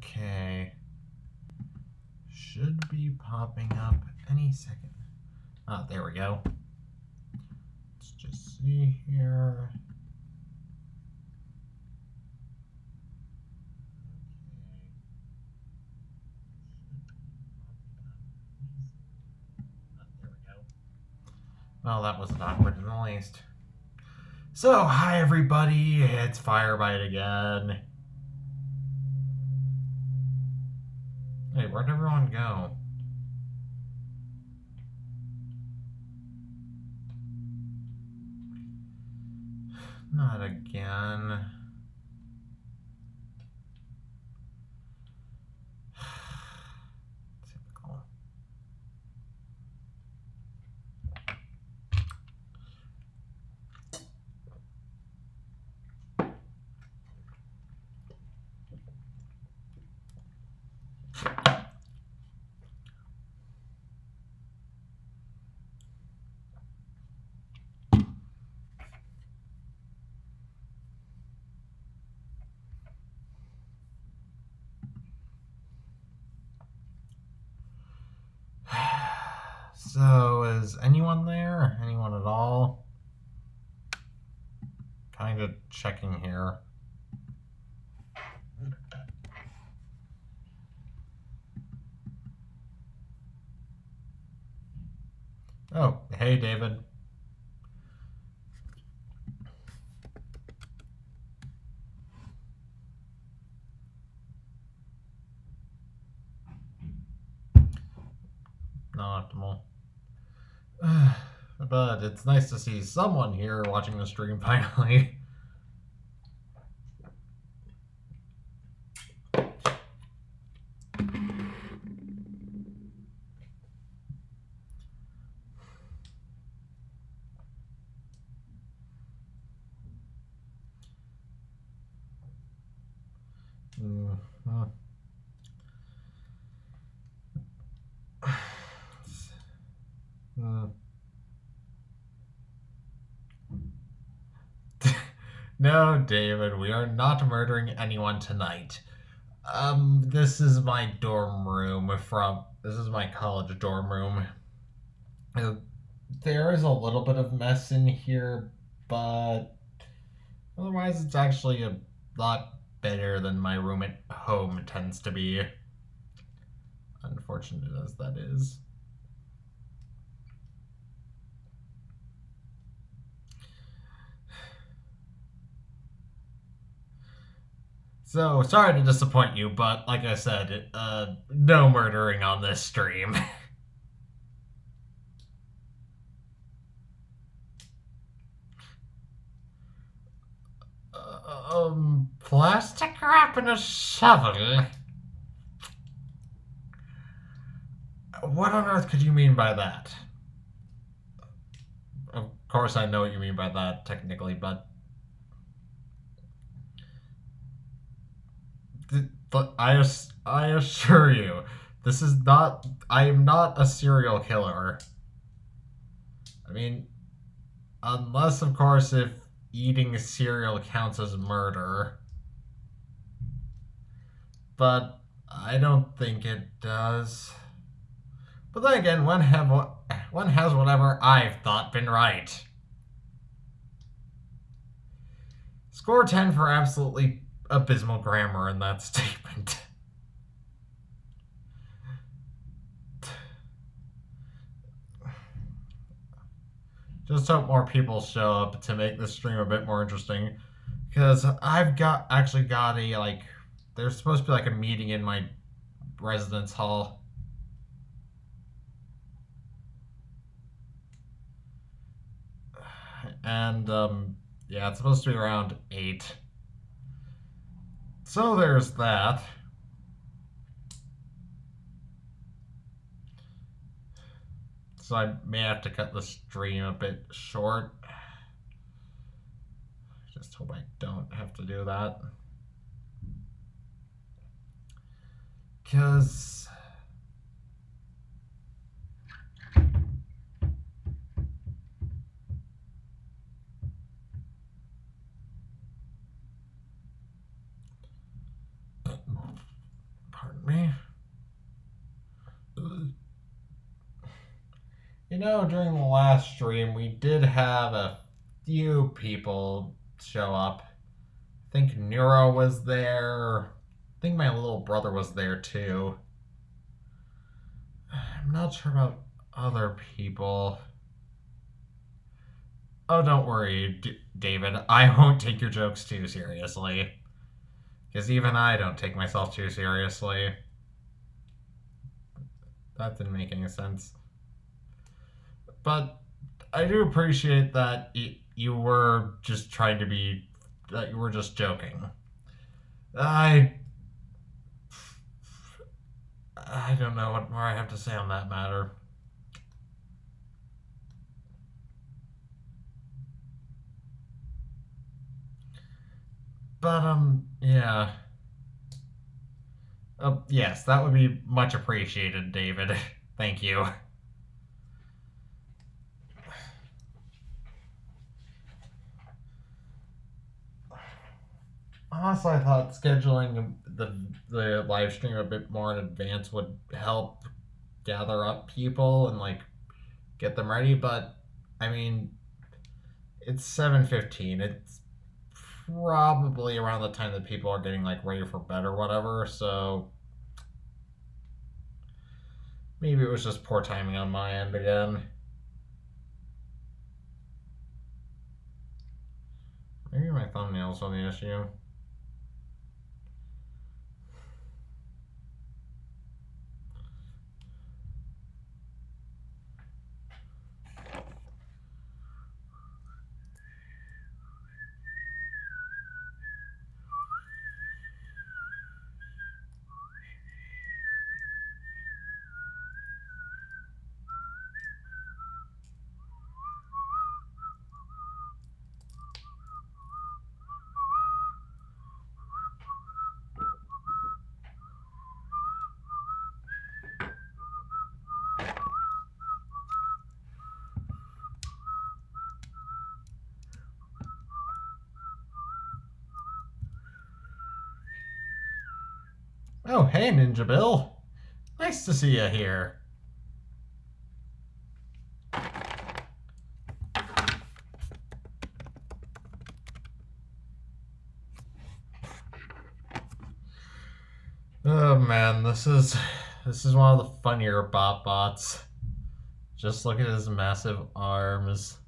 Okay. Should be popping up any second. Oh, there we go. Let's just see here. Well, that wasn't awkward in the least. So, hi everybody, it's Firebyte again. Hey, where'd everyone go? Not again. Typical. So, is anyone there? Anyone at all? Kind of checking here. Oh, hey David. Not optimal. But it's nice to see someone here watching the stream finally. Mm-hmm. No, David, we are not murdering anyone tonight. This is my dorm room this is my college dorm room. There is a little bit of mess in here, but otherwise it's actually a lot better than my room at home tends to be. Unfortunate as that is. So, sorry to disappoint you, but like I said, no murdering on this stream. Plastic wrap and a shovel? What on earth could you mean by that? Of course I know what you mean by that, technically, but I assure you, I am not a serial killer. I mean, unless, of course, if eating cereal counts as murder. But I don't think it does. But then again, when has whatever I've thought been right? Score 10 for absolutely abysmal grammar in that statement. Just hope more people show up to make this stream a bit more interesting. Because I've actually got a, there's supposed to be, a meeting in my residence hall. And, yeah, it's supposed to be around 8. So there's that. So I may have to cut the stream a bit short. Just hope I don't have to do that. Because During the last stream, we did have a few people show up. I think Nero was there. I think my little brother was there too. I'm not sure about other people. Oh, don't worry, David. I won't take your jokes too seriously. Because even I don't take myself too seriously. That didn't make any sense. But I do appreciate that you were just trying to be. That you were just joking. I don't know what more I have to say on that matter. But, yeah. Yes, that would be much appreciated, David. Thank you. Honestly, I thought scheduling the live stream a bit more in advance would help gather up people and get them ready. But I mean, it's 7:15. It's probably around the time that people are getting ready for bed or whatever. So maybe it was just poor timing on my end again. Maybe my thumbnails are the issue. Oh, hey, Ninja Bill. Nice to see you here. Oh man, this is one of the funnier bots. Just look at his massive arms.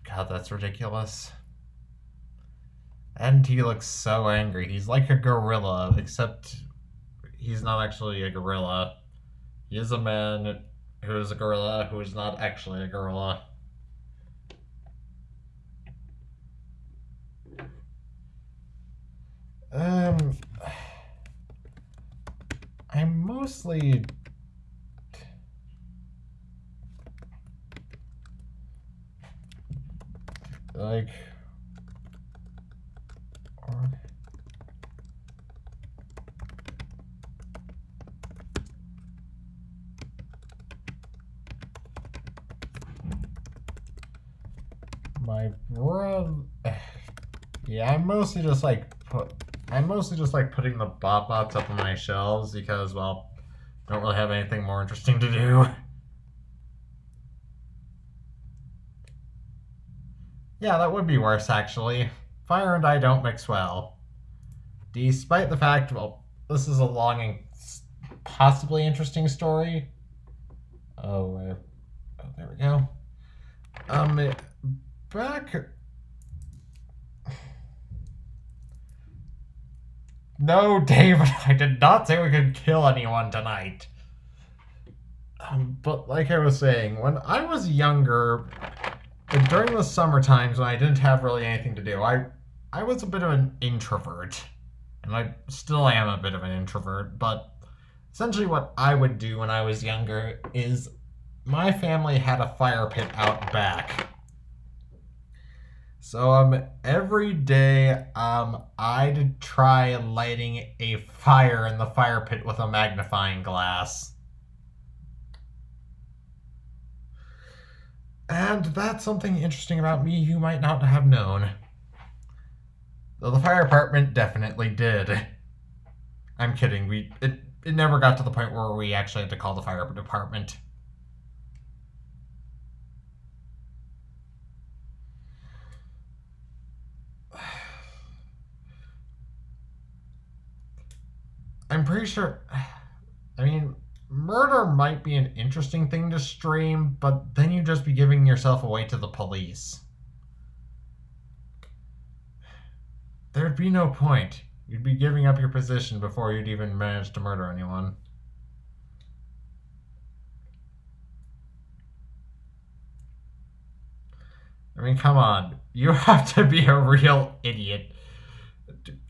God, that's ridiculous. And he looks so angry. He's like a gorilla, except he's not actually a gorilla. He is a man who is a gorilla who is not actually a gorilla. I'm mostly my brother. Yeah, I'm mostly just putting the bots up on my shelves because, well, I don't really have anything more interesting to do. Yeah, that would be worse, actually. Fire and I don't mix well. Despite the fact, well, this is a long and possibly interesting story. Oh, there we go. Back. No, David, I did not say we could kill anyone tonight. But like I was saying, when I was younger, during the summer times when I didn't have really anything to do, I was a bit of an introvert. And I still am a bit of an introvert, but essentially what I would do when I was younger is my family had a fire pit out back. So every day I'd try lighting a fire in the fire pit with a magnifying glass. And that's something interesting about me you might not have known. Though the fire department definitely did. I'm kidding. It it never got to the point where we actually had to call the fire department. I'm pretty sure. I mean, murder might be an interesting thing to stream, but then you'd just be giving yourself away to the police. There'd be no point. You'd be giving up your position before you'd even manage to murder anyone. I mean, come on. You have to be a real idiot.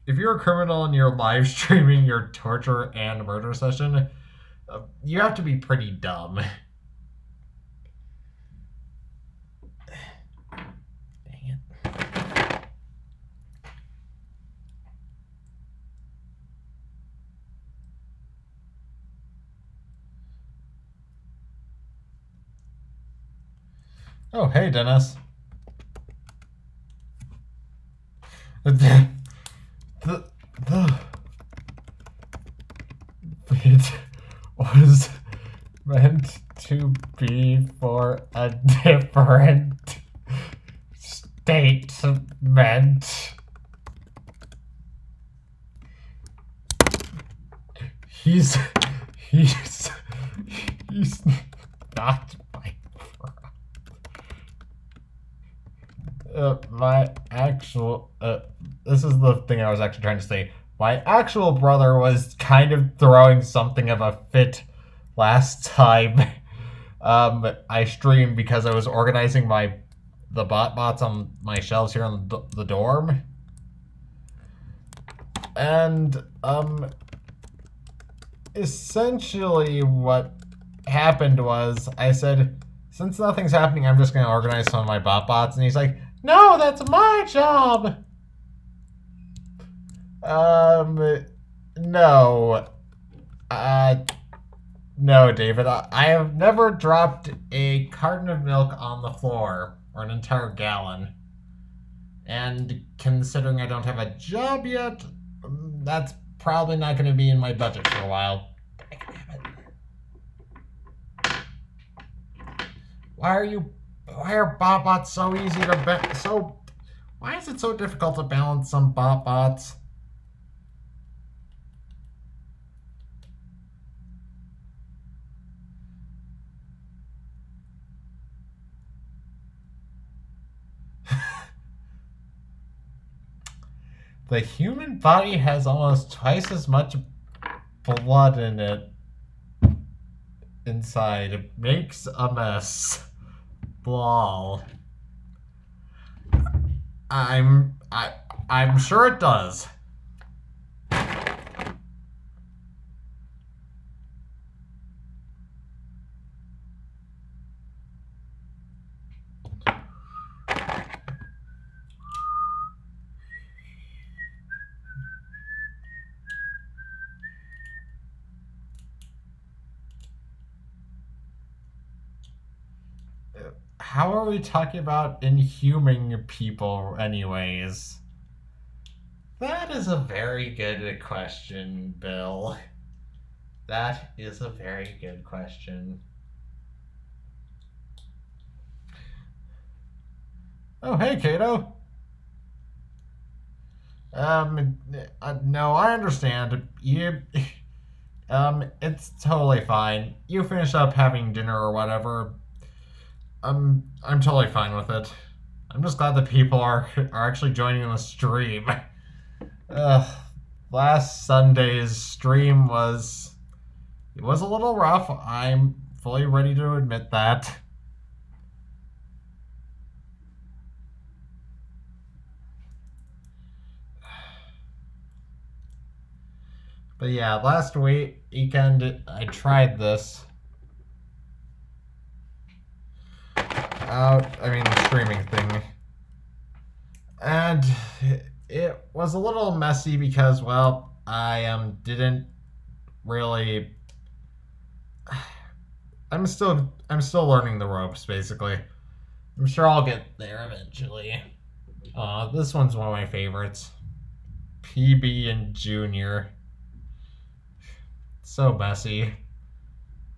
If you're a criminal and you're live streaming your torture and murder session, you have to be pretty dumb. Dang it. Oh, hey, Dennis. It was meant to be for a different statement. He's not my brother. My actual this is the thing I was actually trying to say. My actual brother was kind of throwing something of a fit last time I streamed because I was organizing the bots on my shelves here on the dorm. And essentially what happened was I said, since nothing's happening, I'm just going to organize some of my bots. And he's like, no, that's my job. No. No, David. I have never dropped a carton of milk on the floor, or an entire gallon. And considering I don't have a job yet, that's probably not going to be in my budget for a while. Why are bots so easy to why is it so difficult to balance some bots? The human body has almost twice as much blood in it inside. It makes a mess. Blol. I'm sure it does. How are we talking about inhuming people anyways? That is a very good question, Bill. That is a very good question. Oh, hey, Kato. No, I understand. It's totally fine. You finish up having dinner or whatever. I'm totally fine with it. I'm just glad that people are actually joining the stream. Last Sunday's stream was a little rough. I'm fully ready to admit that. But yeah, last weekend I tried this. The streaming thing. And it was a little messy because, well, I didn't really. I'm still learning the ropes, basically. I'm sure I'll get there eventually. This one's one of my favorites. PB and Junior. So messy,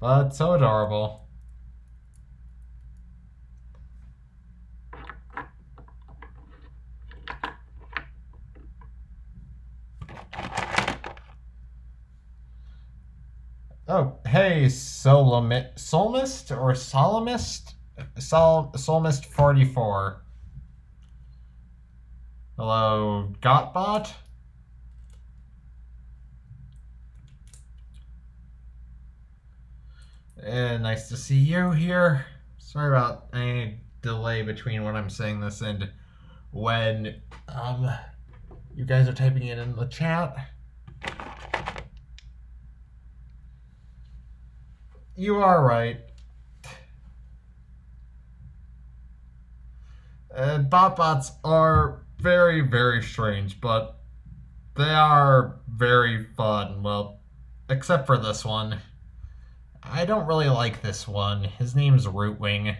but so adorable. Oh, hey, Solmist or Solomist? Solmist 44. Hello, Gotbot? Nice to see you here. Sorry about any delay between when I'm saying this and when you guys are typing it in the chat. You are right. Botbots are very, very strange, but they are very fun. Well, except for this one. I don't really like this one. His name's Rootwing.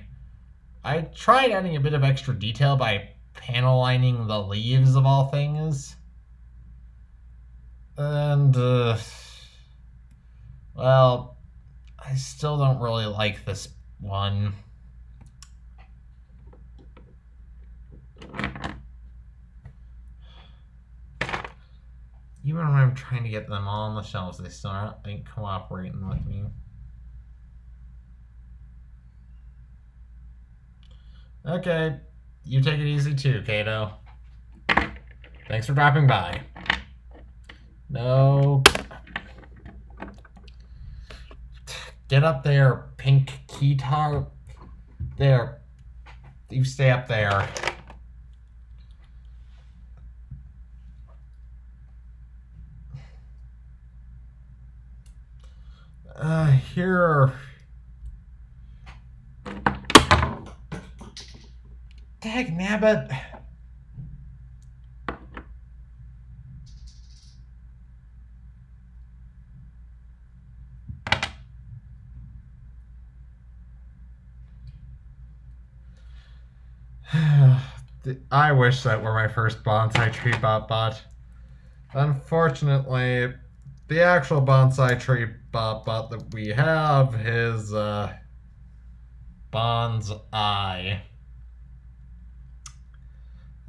I tried adding a bit of extra detail by panel lining the leaves of all things. And, well, I still don't really like this one. Even when I'm trying to get them all on the shelves, they still ain't cooperating with me. Okay, you take it easy too, Kato. Thanks for dropping by. No. Get up there, pink keytar. There. You stay up there. Here. Dag nabbit. I wish that were my first bonsai tree bot. Unfortunately, the actual bonsai tree bot that we have is Bonsai.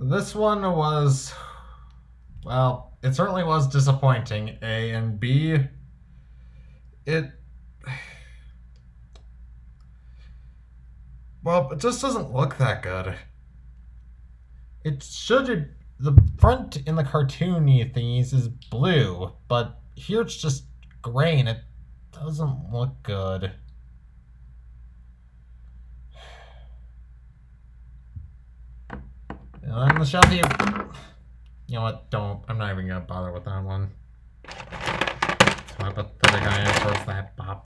This one was, well, it certainly was disappointing. A and B, it just doesn't look that good. It should, the front in the cartoony thingies is blue, but here it's just gray and it doesn't look good. And on the shelf here, you know what, I'm not even gonna bother with that one. So I put the other guy towards that bot.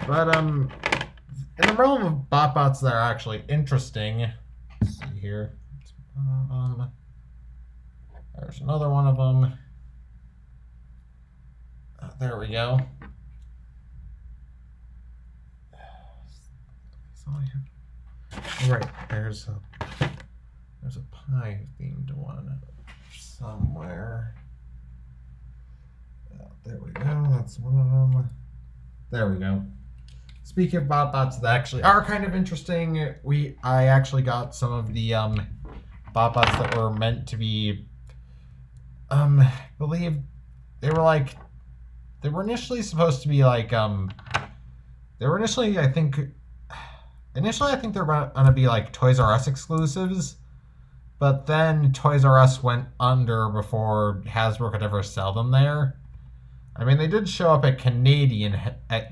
But, in the realm of botbots that are actually interesting, let's see here. There's another one of them. There we go. Right, there's a pie themed one somewhere. There we go. That's one of them. There we go. Speaking of botbots that actually are kind of interesting, I actually got some of the botbots that were meant to be, believe they were initially supposed to be like they were initially I think they're gonna be like Toys R Us exclusives, but then Toys R Us went under before Hasbro could ever sell them there. I mean, they did show up at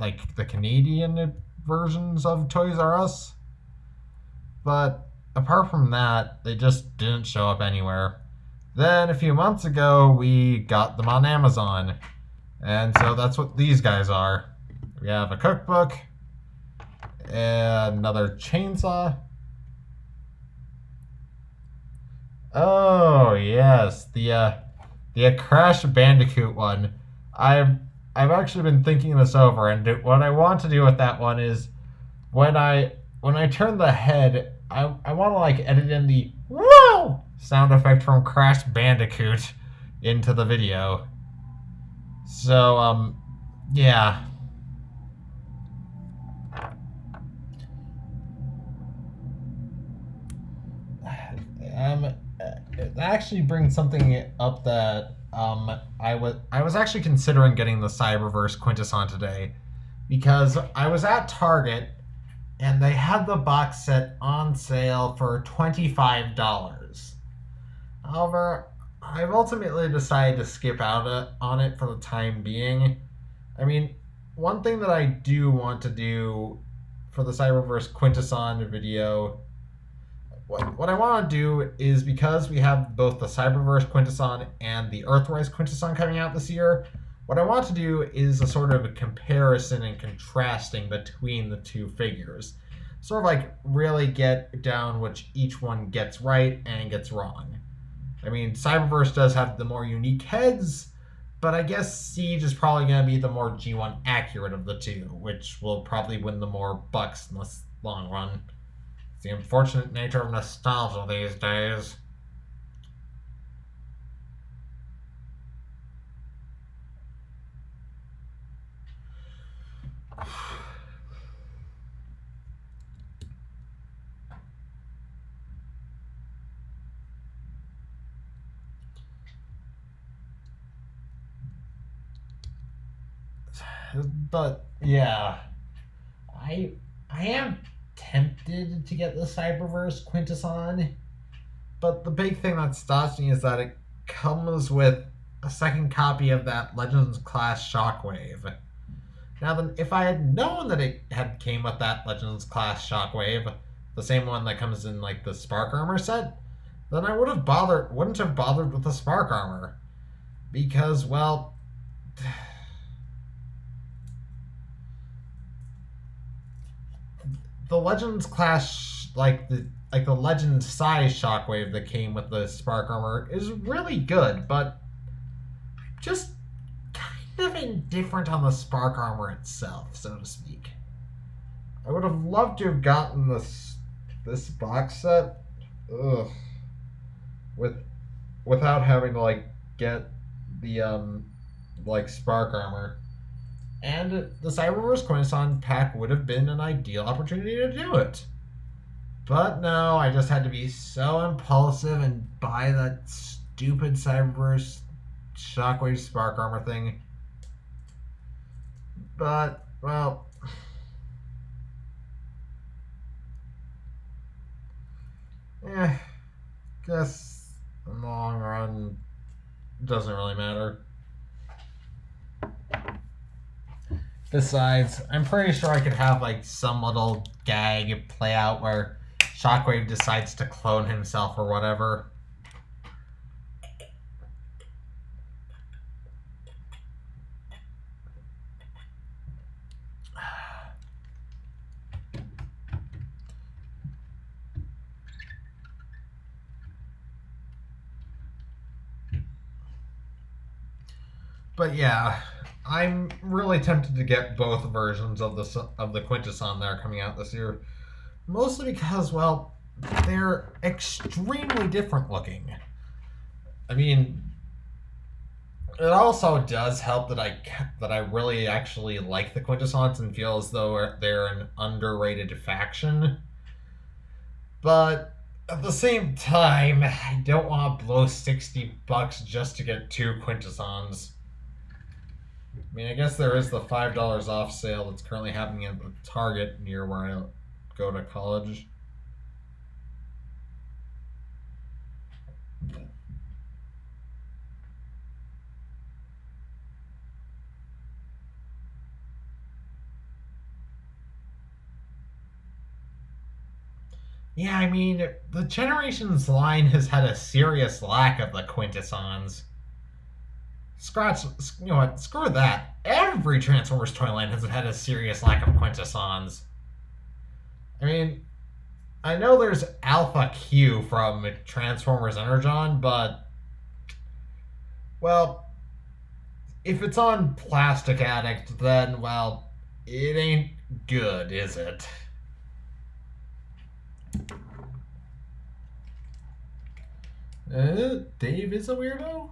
like the Canadian versions of Toys R Us, but apart from that, they just didn't show up anywhere. Then a few months ago, we got them on Amazon, and so that's what these guys are. We have a cookbook, and another chainsaw. Oh yes, the Crash Bandicoot one. I've actually been thinking this over, and what I want to do with that one is when I turn the head, I want to like edit in the whoa sound effect from Crash Bandicoot into the video. So, yeah. It actually brings something up that I was actually considering getting the Cyberverse Quintesson today because I was at Target and they had the box set on sale for $25. However, I've ultimately decided to skip out on it for the time being. I mean, one thing that I do want to do for the Cyberverse Quintesson video, what I want to do is because we have both the Cyberverse Quintesson and the Earthrise Quintesson coming out this year, what I want to do is a sort of a comparison and contrasting between the two figures. Sort of like really get down which each one gets right and gets wrong. I mean, Cyberverse does have the more unique heads, but I guess Siege is probably going to be the more G1 accurate of the two, which will probably win the more bucks in the long run. It's the unfortunate nature of nostalgia these days. But yeah, I I am tempted to get the Cyberverse Quintesson, but the big thing that stops me is that it comes with a second copy of that Legends class Shockwave. Now then, if I had known that it had came with that Legends class Shockwave, the same one that comes in like the Spark Armor set, then I wouldn't have bothered with the Spark Armor. Because, well, the Legends class the Legends size Shockwave that came with the Spark Armor is really good, but just kind of indifferent on the Spark Armor itself, so to speak. I would have loved to have gotten this box set, ugh, with without having to like get the like Spark Armor. And the Cyberverse Quintesson pack would have been an ideal opportunity to do it. But no, I just had to be so impulsive and buy that stupid Cyberverse Shockwave Spark Armor thing. But, well, guess in the long run, doesn't really matter. Besides, I'm pretty sure I could have like some little gag play out where Shockwave decides to clone himself or whatever. But yeah, I'm really tempted to get both versions of the Quintesson that are coming out this year, mostly because, well, they're extremely different looking. I mean, it also does help that I really actually like the Quintessons and feel as though they're an underrated faction. But at the same time, I don't want to blow $60 just to get two Quintessons. I mean, I guess there is the $5 off sale that's currently happening at the Target near where I go to college. Yeah, I mean, the Generations line has had a serious lack of the Quintessons. Scratch, you know what? Screw that. Every Transformers toy line has had a serious lack of Quintessons. I mean, I know there's Alpha Q from Transformers Energon, but well, if it's on Plastic Addict, then well, it ain't good, is it? Dave is a weirdo?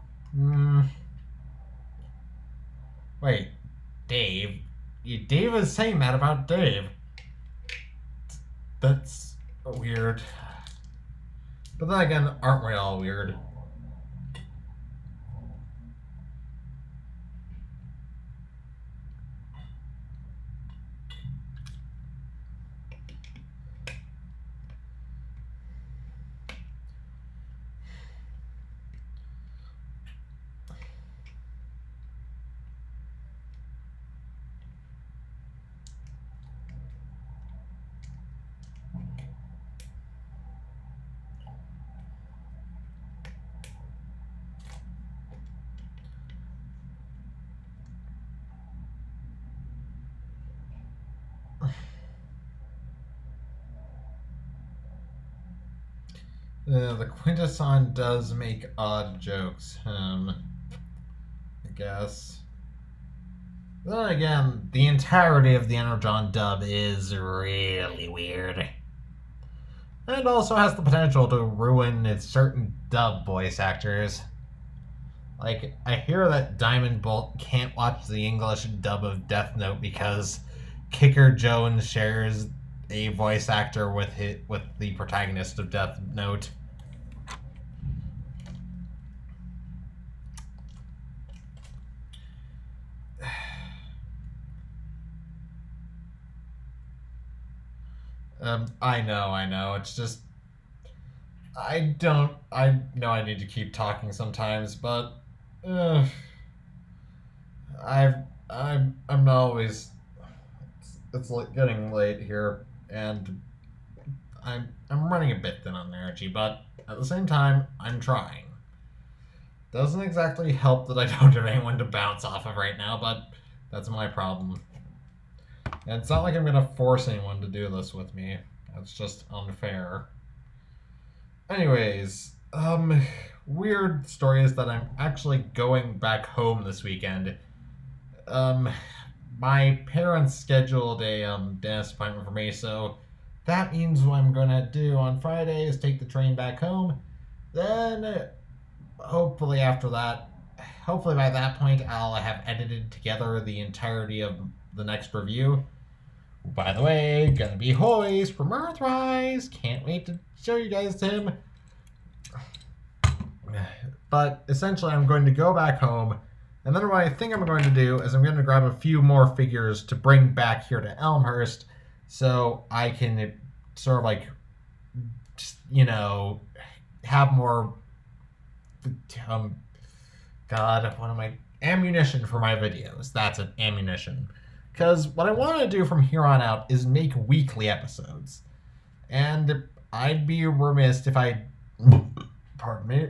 Wait, Dave? Dave is saying that about Dave. That's weird. But then again, aren't we all weird? The Quintesson does make odd jokes, I guess. Then again, the entirety of the Energon dub is really weird. And also has the potential to ruin certain dub voice actors. Like, I hear that Diamond Bolt can't watch the English dub of Death Note because Kicker Jones shares a voice actor with the protagonist of Death Note. I know. It's just I know I need to keep talking sometimes, but I'm not always. It's getting late here, and I'm running a bit thin on energy, but at the same time, I'm trying. Doesn't exactly help that I don't have anyone to bounce off of right now, but that's my problem. And it's not like I'm gonna force anyone to do this with me. That's just unfair. Anyways, weird story is that I'm actually going back home this weekend. My parents scheduled a dentist appointment for me, so that means what I'm gonna do on Friday is take the train back home. Then, hopefully after that, hopefully by that point, I'll have edited together the entirety of the next review. By the way, gonna be Hoist from Earthrise. Can't wait to show you guys him. But essentially, I'm going to go back home, and then what I think I'm going to do is I'm going to grab a few more figures to bring back here to Elmhurst, so I can sort of like, have more. God, what am I? Ammunition for my videos. That's it, ammunition. Because what I want to do from here on out is make weekly episodes. And I'd be remiss if I... Pardon me.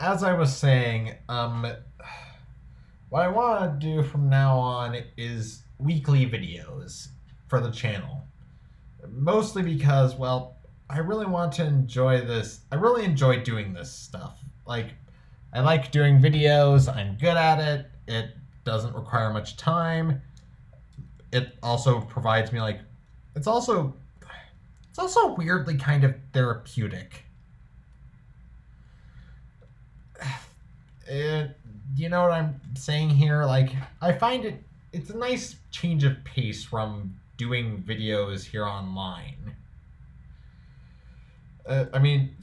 As I was saying, what I want to do from now on is weekly videos for the channel. Mostly because, well, I really want to enjoy this. I really enjoy doing this stuff. Like, I like doing videos. I'm good at it. It doesn't require much time. It also provides me, like, it's also weirdly kind of therapeutic. You know what I'm saying here? Like, I find it's a nice change of pace from doing videos here online. I mean,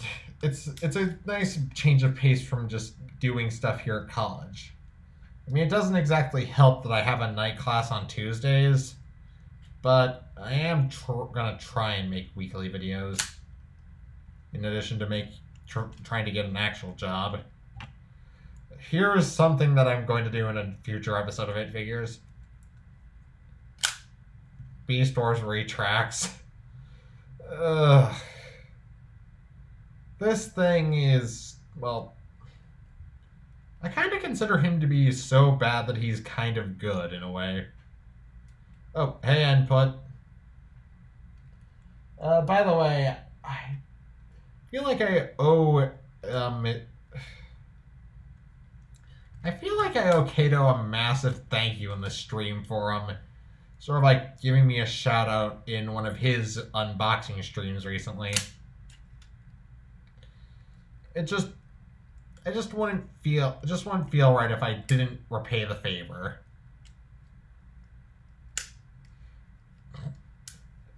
it's a nice change of pace from just doing stuff here at college. I mean, it doesn't exactly help that I have a night class on Tuesdays, but I am gonna try and make weekly videos, in addition to trying to get an actual job. Here's something that I'm going to do in a future episode of 8 Figures. B-Store's retracts. This thing is, well, I kind of consider him to be so bad that he's kind of good in a way. Oh, hey, input. By the way, I feel like I owe I feel like I owe Kato a massive thank you in the stream forum. sort of like giving me a shout out in one of his unboxing streams recently. It just wouldn't feel right if I didn't repay the favor.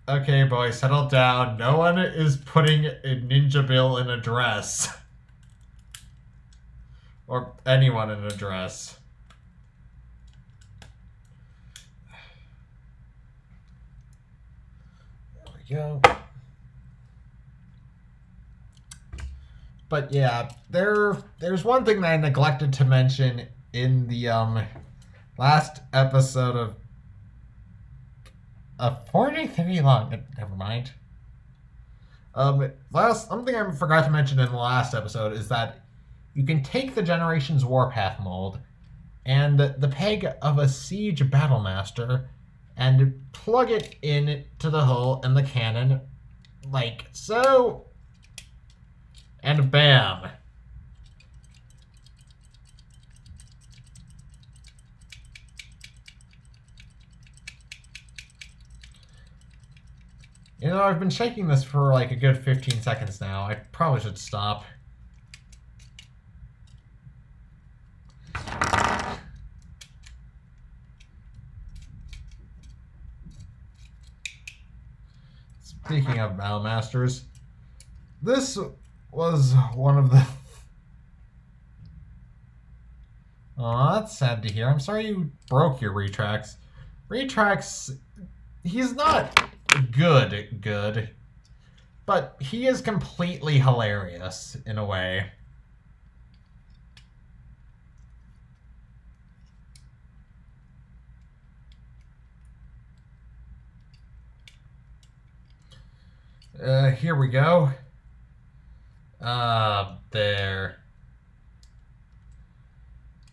Okay, boys, settle down. No one is putting a Ninja Bill in a dress. Or anyone in a dress. There we go. But yeah, there's one thing that I neglected to mention in the last episode of a 43 long. Never mind. Something I forgot to mention in the last episode is that you can take the Generations Warpath mold and the peg of a Siege Battlemaster and plug it in to the hull and the cannon, like so, and bam. You know, I've been shaking this for like a good 15 seconds now. I probably should stop. Speaking of Battlemasters, this was one of the... Oh, that's sad to hear. I'm sorry you broke your Retrax. Retrax, he's not good, but he is completely hilarious in a way. Here we go. There.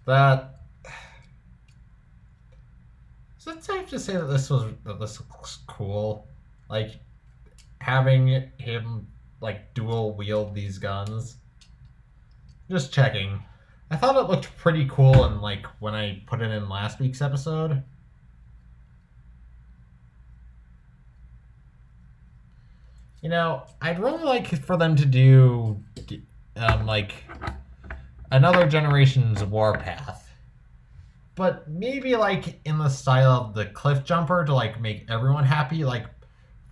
That... Is it safe to say that this looks cool? Like, having him, like, dual wield these guns? Just checking. I thought it looked pretty cool in, like, when I put it in last week's episode. You know, I'd really like for them to do, like, another Generations Warpath. But maybe, like, in the style of the Cliff Jumper to, like, make everyone happy. Like,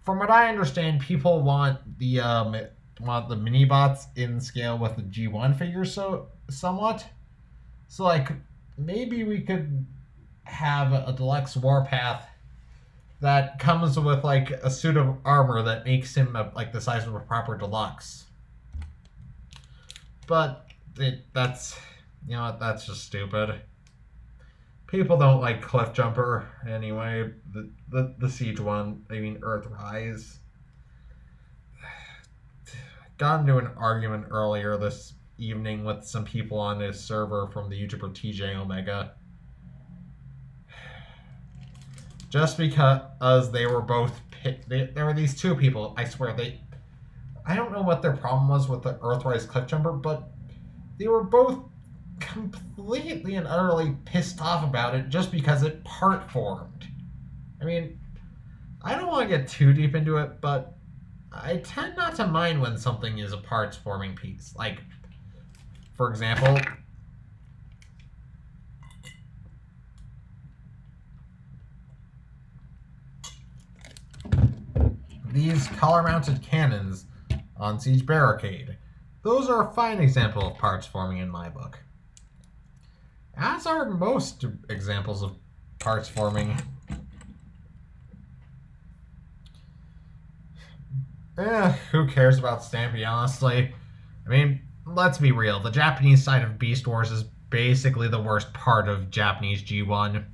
from what I understand, people want the mini-bots in scale with the G1 figures somewhat. So, like, maybe we could have a deluxe Warpath that comes with, like, a suit of armor that makes him, like, the size of a proper deluxe. But that's, you know what, that's just stupid. People don't like Cliff Jumper anyway. The Siege one, I mean Earthrise. Got into an argument earlier this evening with some people on his server from the YouTuber TJ Omega. Just because they were both... There were these two people, I swear, I don't know what their problem was with the Earthrise Cliff Jumper, but they were both completely and utterly pissed off about it just because it part formed. I mean, I don't want to get too deep into it, but I tend not to mind when something is a parts forming piece. Like, for example... these collar-mounted cannons on Siege Barricade. Those are a fine example of parts forming in my book. As are most examples of parts forming. Who cares about Stampy, honestly? I mean, let's be real. The Japanese side of Beast Wars is basically the worst part of Japanese G1.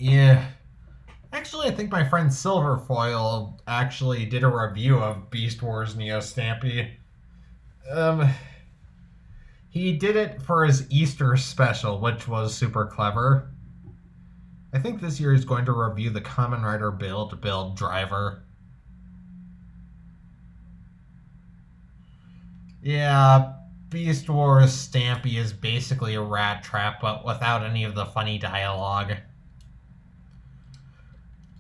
Yeah. Actually, I think my friend Silverfoil actually did a review of Beast Wars Neo Stampy. He did it for his Easter special, which was super clever. I think this year he's going to review the Kamen Rider build driver. Yeah, Beast Wars Stampy is basically a rat trap, but without any of the funny dialogue.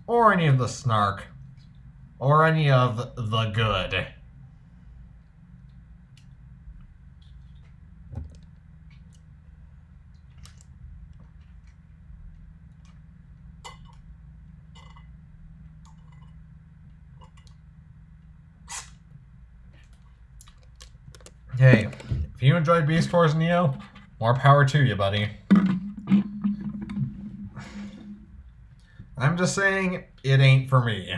Or any of the snark. Or any of the good. Hey, if you enjoyed Beast Wars Neo, more power to you, buddy. I'm just saying, it ain't for me.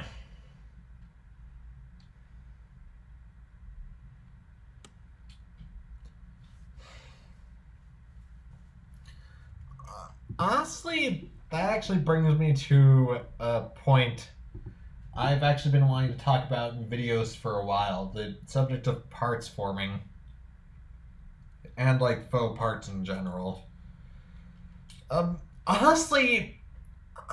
Honestly, that actually brings me to a point I've actually been wanting to talk about in videos for a while. The subject of parts forming. And, like, faux parts in general. Honestly,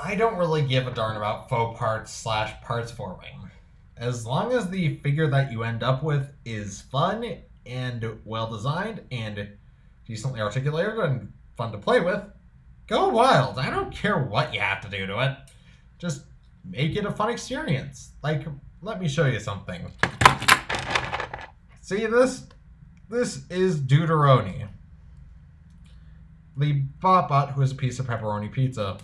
I don't really give a darn about faux parts / parts forming. As long as the figure that you end up with is fun and well designed and decently articulated and fun to play with, go wild. I don't care what you have to do to it. Just make it a fun experience. Like, let me show you something. See this? This is Deuteroni. The Bot who is a piece of pepperoni pizza.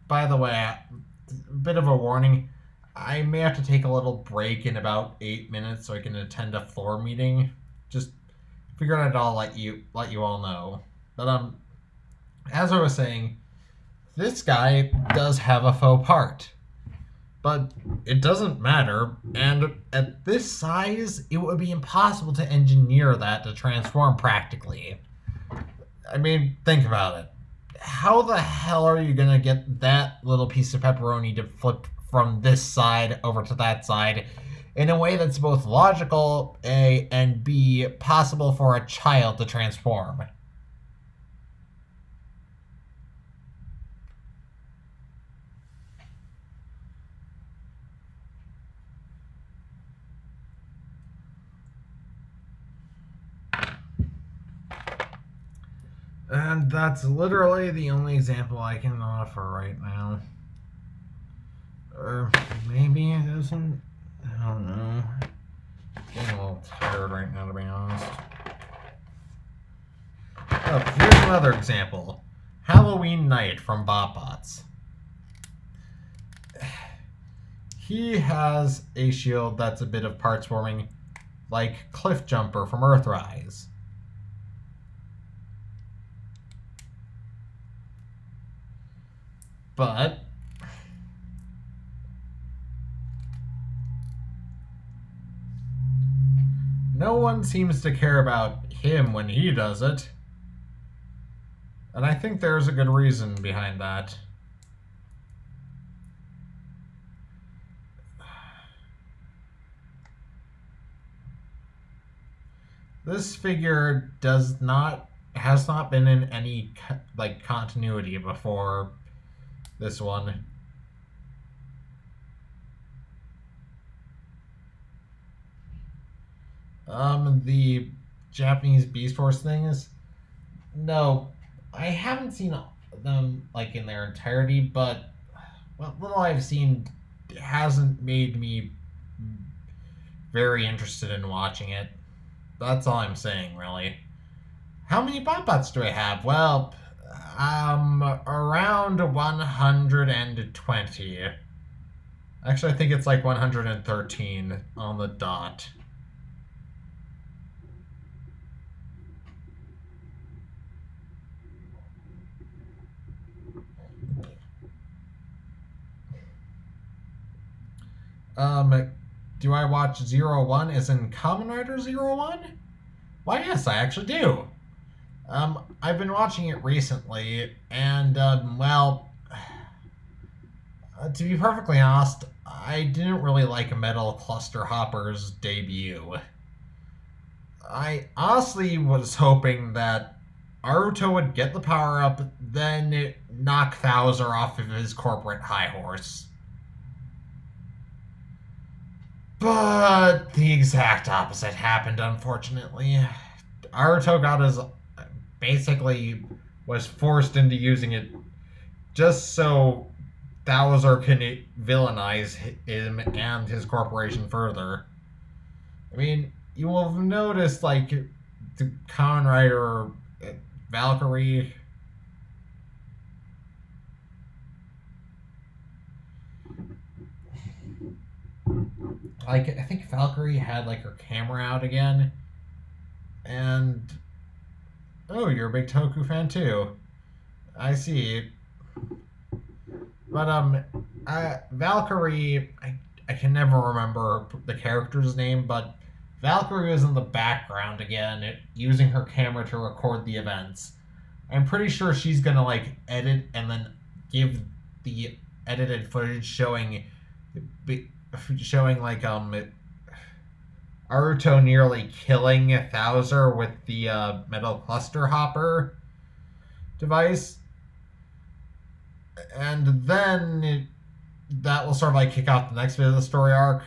By the way, a bit of a warning. I may have to take a little break in about 8 minutes so I can attend a floor meeting. Just figured I'd let you all know. But as I was saying, this guy does have a faux part. But it doesn't matter, and at this size, it would be impossible to engineer that to transform practically. I mean, think about it. How the hell are you gonna get that little piece of pepperoni to flip from this side over to that side in a way that's both logical, A, and B, possible for a child to transform? And that's literally the only example I can offer right now. Or maybe it isn't. I don't know. Getting a little tired right now, to be honest. Oh, here's another example. Halloween Night from BotBots. He has a shield that's a bit of parts forming, like Cliff Jumper from Earthrise. But no one seems to care about him when he does it. And I think there's a good reason behind that. This figure has not been in any continuity before this one. The Japanese Beast Wars things? No, I haven't seen them in their entirety, but what little I've seen hasn't made me very interested in watching it. That's all I'm saying, really. How many BotBots do I have? Well, around 120. Actually, I think it's 113 on the dot. Do I watch 01 as in Kamen Rider 01? Why, yes, I actually do. I've been watching it recently, and, well, to be perfectly honest, I didn't really like Metal Cluster Hopper's debut. I honestly was hoping that Aruto would get the power up, then knock Thouser off of his corporate high horse. But the exact opposite happened, unfortunately. Aruto got his. Basically was forced into using it just so Thouser can villainize him and his corporation further. I mean, you will have noticed, like, the Kamen Rider Valkyrie. Like, I think Valkyrie had, like, her camera out again. And. Oh, you're a big Toku fan too. I see. But, Valkyrie, I can never remember the character's name, but Valkyrie is in the background again, using her camera to record the events. I'm pretty sure she's gonna, like, edit and then give the edited footage showing, like, Aruto nearly killing Thouser with the metal cluster hopper device. And then that will sort of like kick off the next bit of the story arc.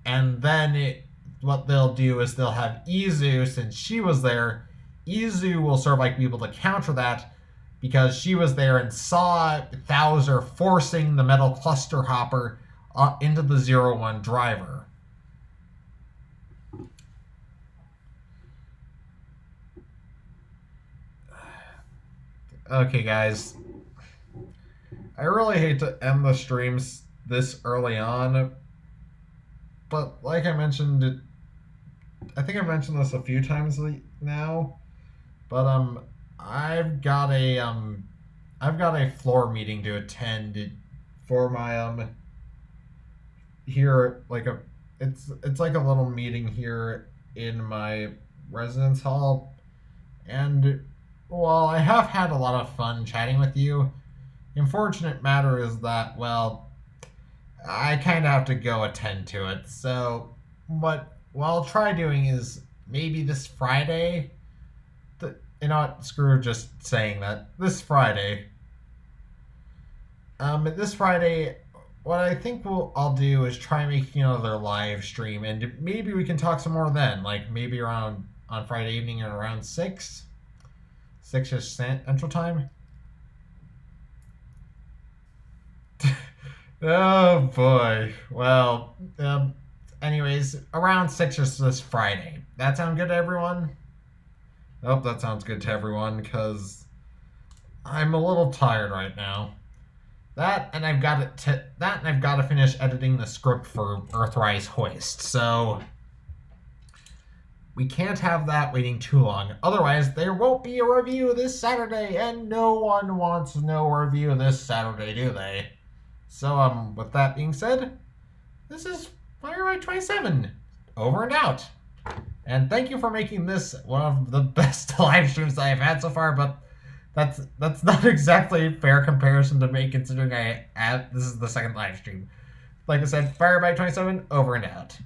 And then what they'll do is they'll have Izu, since she was there, Izu will sort of like be able to counter that because she was there and saw Thouser forcing the metal cluster hopper into the 01 driver. Okay, guys. I really hate to end the streams this early on, but like I mentioned, I think I've mentioned this a few times now, but I've got a floor meeting to attend for my here, like it's like a little meeting here in my residence hall, and while I have had a lot of fun chatting with you, the unfortunate matter is that, well, I kind of have to go attend to it. So what I'll try doing is maybe this Friday. You know what? Screw just saying that. This Friday. This Friday, what I think I'll do is try making another live stream, and maybe we can talk some more then. Like maybe around on Friday evening at around 6ish Central Time. Oh boy. Well, anyways, around 6ish this Friday. That sound good to everyone? I hope that sounds good to everyone, because I'm a little tired right now. That and I've got to finish editing the script for Earthrise Hoist. So we can't have that waiting too long. Otherwise, there won't be a review this Saturday, and no one wants no review this Saturday, do they? So, with that being said, this is Firebyte27, over and out. And thank you for making this one of the best live streams I've had so far, but that's not exactly a fair comparison to make, considering this is the second live stream. Like I said, Firebyte27, over and out.